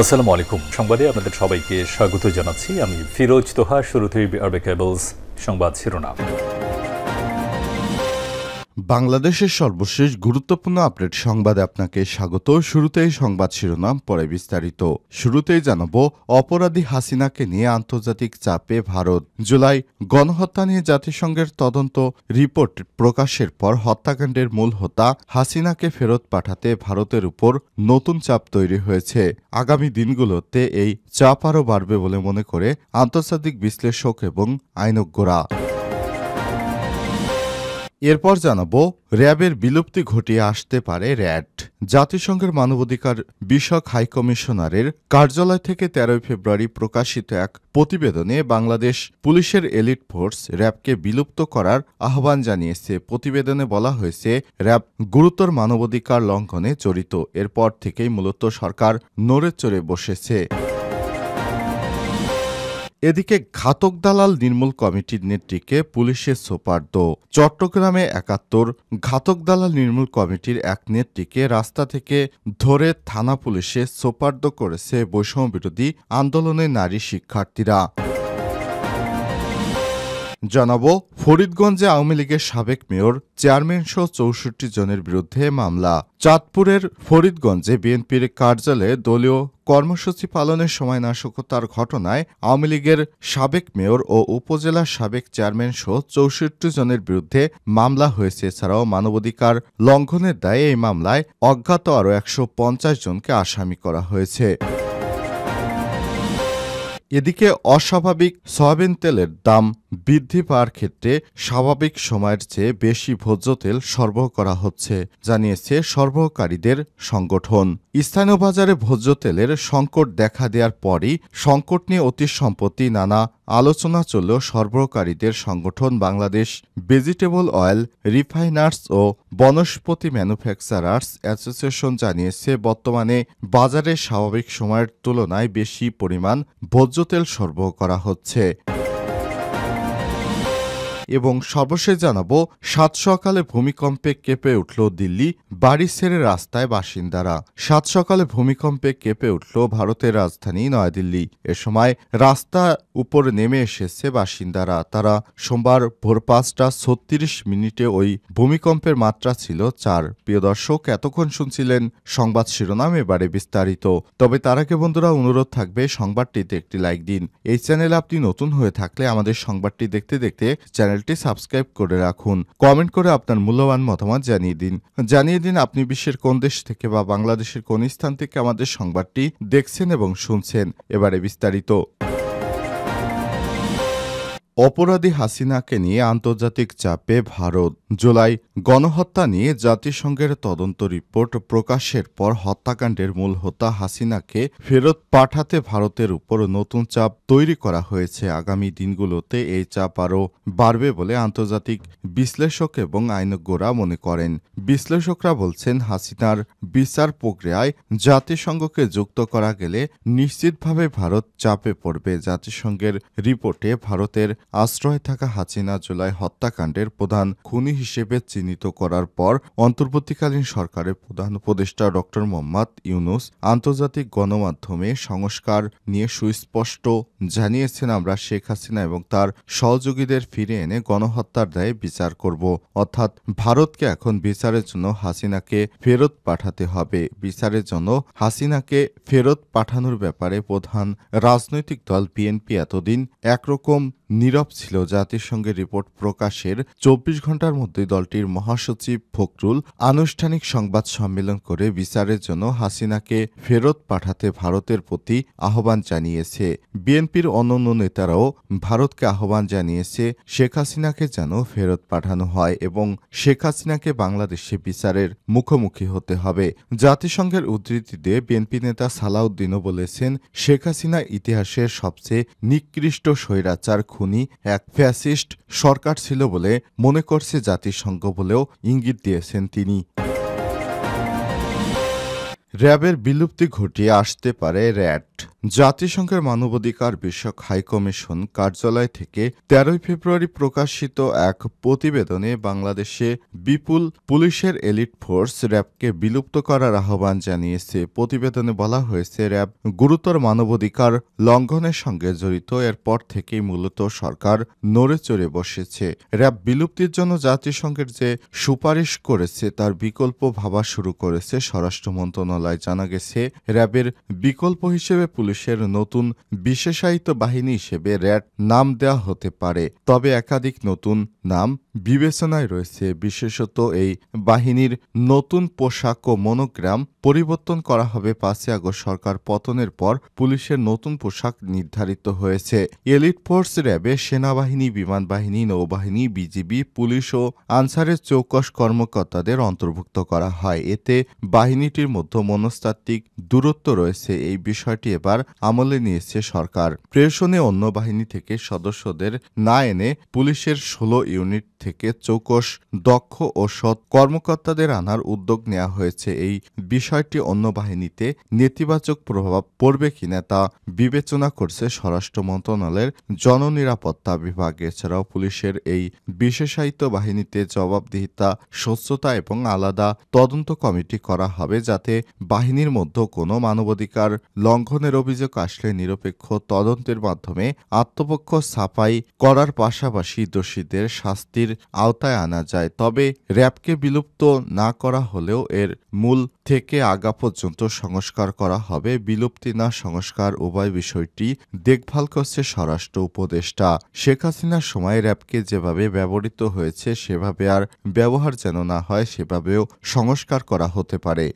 আসসালামু আলাইকুম। সংবাদে আপনাদের সবাইকে স্বাগত জানাচ্ছি। আমি ফিরোজ তোহা। শুরুতেই আরবে কেবলস সংবাদ শিরোনাম। বাংলাদেশের সর্বশেষ গুরুত্বপূর্ণ আপডেট সংবাদে আপনাকে স্বাগত। শুরুতেই সংবাদ শিরোনাম, পরে বিস্তারিত। শুরুতেই জানাবো, অপরাধী হাসিনাকে নিয়ে আন্তর্জাতিক চাপে ভারত। জুলাই গণহত্যা নিয়ে জাতিসংঘের তদন্ত রিপোর্ট প্রকাশের পর হত্যাকাণ্ডের মূল হোতা হাসিনাকে ফেরত পাঠাতে ভারতের উপর নতুন চাপ তৈরি হয়েছে। আগামী দিনগুলোতে এই চাপ আরও বাড়বে বলে মনে করে আন্তর্জাতিক বিশ্লেষক এবং আইনজ্ঞরা। এরপর জানাবো, র্যাবের বিলুপ্তি ঘটিয়ে আসতে পারে র্যাট। জাতিসংঘের মানবাধিকার বিষয়ক হাইকমিশনারের কার্যালয় থেকে 13 ফেব্রুয়ারি প্রকাশিত এক প্রতিবেদনে বাংলাদেশ পুলিশের এলিট ফোর্স র্যাবকে বিলুপ্ত করার আহ্বান জানিয়েছে। প্রতিবেদনে বলা হয়েছে, র্যাব গুরুতর মানবাধিকার লঙ্ঘনে জড়িত। এরপর থেকেই মূলত সরকার নড়ে চড়ে বসেছে। এদিকে ঘাতক দালাল নির্মূল কমিটির নেত্রীকে পুলিশের সোপর্দ। চট্টগ্রামে ৭১ ঘাতক দালাল নির্মূল কমিটির এক নেত্রীকে রাস্তা থেকে ধরে থানা পুলিশে সোপর্দ করেছে বৈষম্যবিরোধী আন্দোলনের নারী শিক্ষার্থীরা। জানাবো, ফরিদগঞ্জে আওয়ামী লীগের সাবেক মেয়র চেয়ারম্যান সহ ৬৪ জনের বিরুদ্ধে মামলা। চাঁদপুরের ফরিদগঞ্জে বিএনপির কার্যালয়ে দলীয় কর্মসূচি পালনের সময় নাশকতার ঘটনায় আওয়ামী লীগের সাবেক মেয়র ও উপজেলার সাবেক চেয়ারম্যান সহ ৬৪ জনের বিরুদ্ধে মামলা হয়েছে। এছাড়াও মানবাধিকার লঙ্ঘনের দায়ে এই মামলায় অজ্ঞাত আরও ১৫০ জনকে আসামি করা হয়েছে। এদিকে অস্বাভাবিক সয়াবিন তেলের দাম বৃদ্ধি পাওয়ার ক্ষেত্রে স্বাভাবিক সময়ের চেয়ে বেশি ভোজ্য তেল সরবরাহ করা হচ্ছে, জানিয়েছে সরবরাহকারীদের সংগঠন। স্থানীয় বাজারে ভোজ্য তেলের সংকট দেখা দেওয়ার পরই সংকট নিয়ে অতি সম্প্রতি নানা আলোচনা চললেও সরবরাহকারীদের সংগঠন বাংলাদেশ ভেজিটেবল অয়েল রিফাইনার্স ও বনস্পতি ম্যানুফ্যাকচারার্স অ্যাসোসিয়েশন জানিয়েছে, বর্তমানে বাজারে স্বাভাবিক সময়ের তুলনায় বেশি পরিমাণ ভোজ্য তেল সরবরাহ করা হচ্ছে। এবং সর্বশেষ জানাবো, সাত সকালে ভূমিকম্পে কেঁপে উঠল দিল্লি, বাড়ি ছেড়ে রাস্তায় বাসিন্দারা। সাত সকালে ভূমিকম্পে কেঁপে উঠল ভারতের রাজধানী নয়াদিল্লি। এ সময় রাস্তা উপরে নেমে এসেছে বাসিন্দারা। তারা সোমবার ভোর ৫টা ৩৬ ওই ভূমিকম্পের মাত্রা ছিল ৪। প্রিয় দর্শক, এতক্ষণ শুনছিলেন সংবাদ শিরোনাম, এবারে বিস্তারিত। তবে তার আগে বন্ধুরা, অনুরোধ থাকবে সংবাদটিতে একটি লাইক দিন। এই চ্যানেলে আপনি নতুন হয়ে থাকলে আমাদের সংবাদটি দেখতে দেখতে চ্যানেলটি সাবস্ক্রাইব করে রাখুন। কমেন্ট করে আপনার মূল্যবান মতামত জানিয়ে দিন আপনি বিশ্বের কোন দেশ থেকে বা বাংলাদেশের কোন স্থান থেকে আমাদের সংবাদটি দেখছেন এবং শুনছেন। এবারে বিস্তারিত। অপরাধী হাসিনাকে নিয়ে আন্তর্জাতিক চাপে ভারত। জুলাই গণহত্যা নিয়ে জাতিসংঘের তদন্ত রিপোর্ট প্রকাশের পর হত্যাকাণ্ডের মূল হোতা হাসিনাকে ফেরত পাঠাতে ভারতের উপর নতুন চাপ তৈরি করা হয়েছে। আগামী দিনগুলোতে এই চাপ আরও বাড়বে বলে আন্তর্জাতিক বিশ্লেষক এবং আইনজ্ঞরা মনে করেন। বিশ্লেষকরা বলছেন, হাসিনার বিচার প্রক্রিয়ায় জাতিসংঘকে যুক্ত করা গেলে নিশ্চিতভাবে ভারত চাপে পড়বে। জাতিসংঘের রিপোর্টে ভারতের আশ্রয় থাকা হাসিনা জুলাই হত্যাকাণ্ডের প্রধান খুনি হিসেবে চিহ্নিত করার পর অন্তর্বর্তীকালীন সরকারের প্রধান উপদেষ্টা ড মোহাম্মদ ইউনূস আন্তর্জাতিক গণমাধ্যমে সংস্কার নিয়ে সুস্পষ্ট জানিয়েছেন, আমরা শেখ হাসিনা এবং তার সহযোগীদের ফিরে এনে গণহত্যার দায়ে বিচার করব। অর্থাৎ ভারতকে এখন বিচারের জন্য হাসিনাকে ফেরত পাঠাতে হবে। বিচারের জন্য হাসিনাকে ফেরত পাঠানোর ব্যাপারে প্রধান রাজনৈতিক দল বিএনপি এতদিন একরকম নীরব ছিল। জাতিসংঘের রিপোর্ট প্রকাশের ২৪ ঘণ্টার মধ্যে দলটির মহাসচিব ফখরুল আনুষ্ঠানিক সংবাদ সম্মেলন করে বিচারের জন্য হাসিনাকে ফেরত পাঠাতে ভারতের প্রতি আহ্বান জানিয়েছে। বিএনপির অন্যান্য নেতারাও ভারতকে আহ্বান জানিয়েছে শেখ হাসিনাকে যেন ফেরত পাঠানো হয় এবং শেখ হাসিনাকে বাংলাদেশে বিচারের মুখোমুখি হতে হবে। জাতিসংঘের উদ্ধৃতি দিয়ে বিএনপি নেতা সালাউদ্দিনও বলেছেন, শেখ হাসিনা ইতিহাসের সবচেয়ে নিকৃষ্ট স্বৈরাচার খুনি এক ফ্যাসিস্ট সরকার ছিল বলে মনে করছে জাতিসংঘ বলেও ইঙ্গিত দিয়েছেন তিনি। র্যাবের বিলুপ্তি ঘটিয়ে আসতে পারে র্যাট। জাতিসংঘের মানবাধিকার বিষয়ক হাইকমিশন কার্যালয় থেকে ১৩ ফেব্রুয়ারি প্রকাশিত এক প্রতিবেদনে বাংলাদেশে বিপুল পুলিশের এলিট ফোর্স র্যাবকে বিলুপ্ত করার আহ্বান জানিয়েছে। প্রতিবেদনে বলা হয়েছে, র্যাব গুরুতর মানবাধিকার লঙ্ঘনের সঙ্গে জড়িত। এরপর থেকেই মূলত সরকার নড়ে চড়ে বসেছে। র্যাব বিলুপ্তির জন্য জাতিসংঘের যে সুপারিশ করেছে তার বিকল্প ভাবা শুরু করেছে স্বরাষ্ট্র মন্ত্রণালয়। জানা গেছে, র্যাবের বিকল্প হিসেবে পুলিশের নতুন বিশেষায়িত বাহিনী হিসেবে র্যাব নাম দেওয়া হতে পারে। তবে একাধিক নতুন নাম বিবেচনায় রয়েছে। বিশেষত এই বাহিনীর নতুন পোশাক ও মনোগ্রাম পরিবর্তন করা হবে। ৫ই আগস্ট সরকার পতনের পর পুলিশের নতুন পোশাক নির্ধারিত হয়েছে। এলিট ফোর্স র্যাবে সেনাবাহিনী, বিমান বাহিনী, নৌবাহিনী, বিজিবি, পুলিশ ও আনসারের চৌকস কর্মকর্তাদের অন্তর্ভুক্ত করা হয়। এতে বাহিনীটির মধ্যে মনস্তাত্ত্বিক দূরত্ব রয়েছে। এই বিষয়টি এবার আমলে নিয়েছে সরকার। প্রেষণে অন্য বাহিনী থেকে সদস্যদের না এনে পুলিশের ১৬ ইউনিট থেকে চৌকস, দক্ষ ও সৎ কর্মকর্তাদের আনার উদ্যোগ নেওয়া হয়েছে। এই বিষয়টি অন্য বাহিনীতে নেতিবাচক প্রভাব পড়বে কিনা তা বিবেচনা করছে স্বরাষ্ট্র মন্ত্রণালয়ের জননিরাপত্তা বিভাগ। এছাড়াও পুলিশের এই বিশেষায়িত বাহিনীতে জবাবদিহিতা, স্বচ্ছতা এবং আলাদা তদন্ত কমিটি করা হবে, যাতে বাহিনীর মধ্যে কোনো মানবাধিকার লঙ্ঘনের অভিযোগ আসলে নিরপেক্ষ তদন্তের মাধ্যমে আত্মপক্ষ সাফাই করার পাশাপাশি দোষীদের শাস্তির আওতায় আনা যায়। তবে র্যাবকে বিলুপ্ত না করা হলেও এর মূল থেকে আগা পর্যন্ত সংস্কার করা হবে। বিলুপ্তি না সংস্কার উভয় বিষয়টি দেখভাল করছে স্বরাষ্ট্র উপদেষ্টা। শেখ হাসিনার সময় র্যাবকে যেভাবে ব্যবহৃত হয়েছে সেভাবে আর ব্যবহার যেন না হয়, সেভাবেও সংস্কার করা হতে পারে।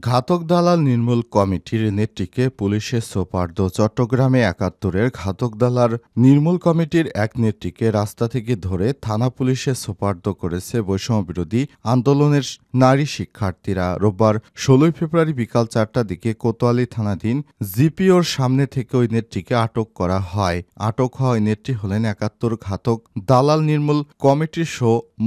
ঘাতক দালাল নির্মূল কমিটির নেত্রীকে পুলিশের সোপর্দ। চট্টগ্রামে ৭১-এর ঘাতক দালাল নির্মূল কমিটির এক নেত্রীকে রাস্তা থেকে ধরে থানা পুলিশে সোপর্দ করেছে বৈষম্যবিরোধী আন্দোলনের নারী শিক্ষার্থীরা। রোববার ১৬ ফেব্রুয়ারি বিকাল ৪টার দিকে কোতোয়ালি থানাধীন জিপিওর সামনে থেকে ওই নেত্রীকে আটক করা হয়। আটক হওয়া ওই নেত্রী হলেন ৭১ ঘাতক দালাল নির্মূল কমিটির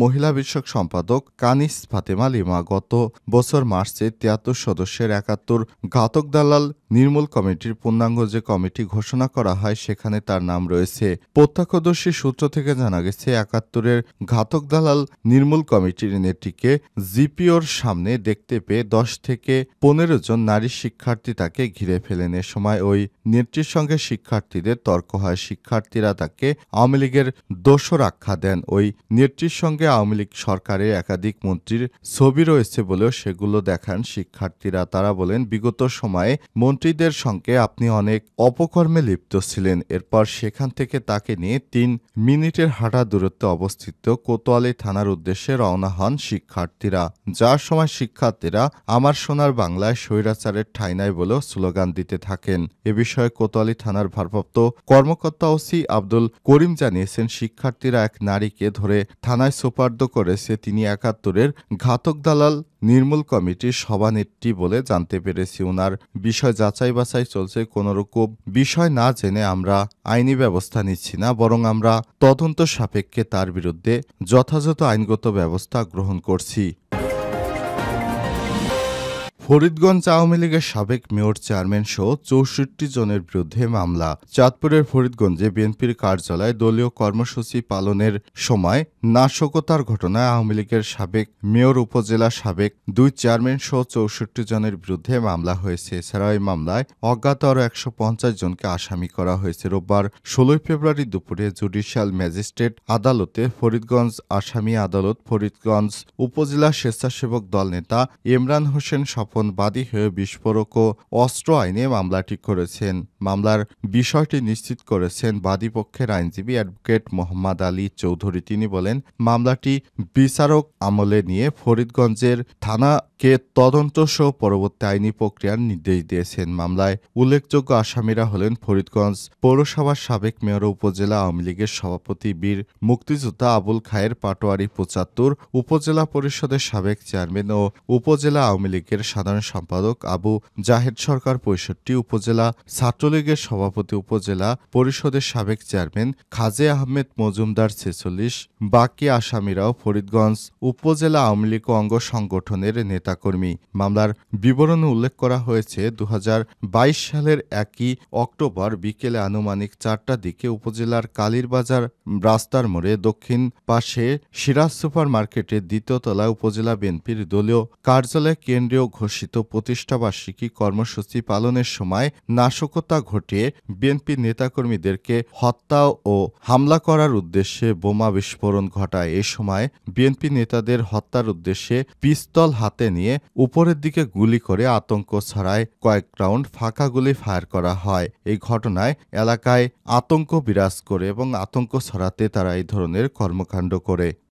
মহিলা বিষয়ক সম্পাদক কানিস ফাতেমা লিমা। গত বছর মার্চে ৭৩ সদস্যের ৭১ ঘাতক দালাল নির্মূল কমিটির পূর্ণাঙ্গ যে কমিটি ঘোষণা করা হয় সেখানে তার নাম রয়েছে। প্রত্যক্ষদর্শী সূত্র থেকে জানা গেছে, ৭১-এর ঘাতক দালাল নির্মূল কমিটির নেত্রীকে জিপিওর সামনে দেখতে পেয়ে ১০ থেকে ১৫ জন নারী শিক্ষার্থী তাকে ঘিরে ফেলেন। এ সময় ওই নেত্রীর সঙ্গে শিক্ষার্থীদের তর্ক হয়। শিক্ষার্থীরা তাকে আওয়ামী লীগের দোসর আখ্যা দেন। ওই নেত্রীর সঙ্গে আওয়ামী লীগ সরকারের একাধিক মন্ত্রীর ছবি রয়েছে বলেও সেগুলো দেখান শিক্ষার্থীরা। তারা বলেন, বিগত সময়ে মন্ত্রীদের সঙ্গে আপনি অনেক অপকর্মে লিপ্ত ছিলেন। এরপর সেখান থেকে তাকে নিয়ে ৩ মিনিটের হাঁটা দূরত্বে অবস্থিত কোতোয়ালি থানার উদ্দেশ্যে রওনা হন শিক্ষার্থীরা। যার সময় শিক্ষার্থীরা আমার সোনার বাংলায় স্বৈরাচারের ঠাঁই নাই বলেও স্লোগান দিতে থাকেন। এ বিষয়ে কোতোয়ালি থানার ভারপ্রাপ্ত কর্মকর্তা ওসি আব্দুল করিম জানিয়েছেন, শিক্ষার্থীরা এক নারীকে ধরে থানায় সোপর্দ করেছে। তিনি ৭১-এর ঘাতক দালাল নির্মূল কমিটির সভানেত্রী বলে জানতে পেরেছি। ওনার বিষয় যাচাই বাছাই চলছে। কোনোরকম বিষয় না জেনে আমরা আইনি ব্যবস্থা নিচ্ছি না, বরং আমরা তদন্ত সাপেক্ষে তার বিরুদ্ধে যথাযথ আইনগত ব্যবস্থা গ্রহণ করছি। ফরিদগঞ্জ আওয়ামী লীগের সাবেক মেয়র, চেয়ারম্যান সহ ৬৪ জনের বিরুদ্ধে মামলা। চাঁদপুরের ফরিদগঞ্জে বিএনপির কার্যালয়ে দলীয় কর্মসূচি পালনের সময় নাশকতার ঘটনায় আওয়ামী লীগের সাবেক মেয়র, উপজেলা সাবেক ২ চেয়ারম্যান সহ ৬৪ জনের বিরুদ্ধে মামলা হয়েছে। এছাড়া এই মামলায় অজ্ঞাত আরও ১৫০ জনকে আসামি করা হয়েছে। রোববার ১৬ ফেব্রুয়ারি দুপুরে জুডিশিয়াল ম্যাজিস্ট্রেট আদালতে ফরিদগঞ্জ আসামি আদালত ফরিদগঞ্জ উপজেলা স্বেচ্ছাসেবক দল নেতা ইমরান হোসেন বাদী হয়ে বিস্ফোরক ও অস্ত্র আইনে মামলাটি করেছেন। মামলার বিষয়টি নিশ্চিত করেছেন বাদীপক্ষের আইনজীবী অ্যাডভোকেট মোহাম্মদ আলী চৌধুরী। তিনি বলেন, মামলাটি বিচারক আমলে নিয়ে ফরিদগঞ্জের থানাকে তদন্ত সহ পরবর্তী আইনি প্রক্রিয়ার নির্দেশ দিয়েছেন। মামলায় উল্লেখযোগ্য আসামিরা হলেন ফরিদগঞ্জ পৌরসভার সাবেক মেয়র, উপজেলা আওয়ামী লীগের সভাপতি বীর মুক্তিযোদ্ধা আবুল খায়ের পাটোয়ারি ৭৫, উপজেলা পরিষদের সাবেক চেয়ারম্যান ও উপজেলা আওয়ামী লীগের সাধারণ সম্পাদক আবু জাহেদ সরকার ৬৫, উপজেলা ছাত্রলীগের সভাপতি, উপজেলা পরিষদের সাবেক চেয়ারম্যান খাজে আহমেদ মজুমদার ৪৬, বাকি আসামিরাও ফরিদগঞ্জ উপজেলা আওয়ামী লীগ অঙ্গ সংগঠনের নেতাকর্মী। মামলার বিবরণে উল্লেখ করা হয়েছে ২০২২ সালের ১ অক্টোবর বিকেলে আনুমানিক ৪টার দিকে উপজেলার কালীরবাজার রাস্তার মোড়ে দক্ষিণ পাশে সিরাজ সুপার মার্কেটের দ্বিতীয় তলায় উপজেলা বিএনপির দলীয় কার্যালয়ে কেন্দ্রীয় ঘোষিত প্রতিষ্ঠাবার্ষিকী কর্মসূচি পালনের সময় নাশকতা ঘটিয়ে বিএনপির নেতাকর্মীদেরকে হত্যা ও হামলা করার উদ্দেশ্যে বোমা বিস্ফোরণ ঘটায়। এ সময় বিএনপি নেতাদের হত্যার উদ্দেশ্যে পিস্তল হাতে নিয়ে উপরের দিকে গুলি করে আতঙ্ক ছড়ায় কয়েক রাউন্ড ফাঁকা গুলি ফায়ার করা হয়। এই ঘটনায় এলাকায় আতঙ্ক বিরাজ করে এবং আতঙ্ক ছড়াতে তারা এই ধরনের কর্মকাণ্ড করে।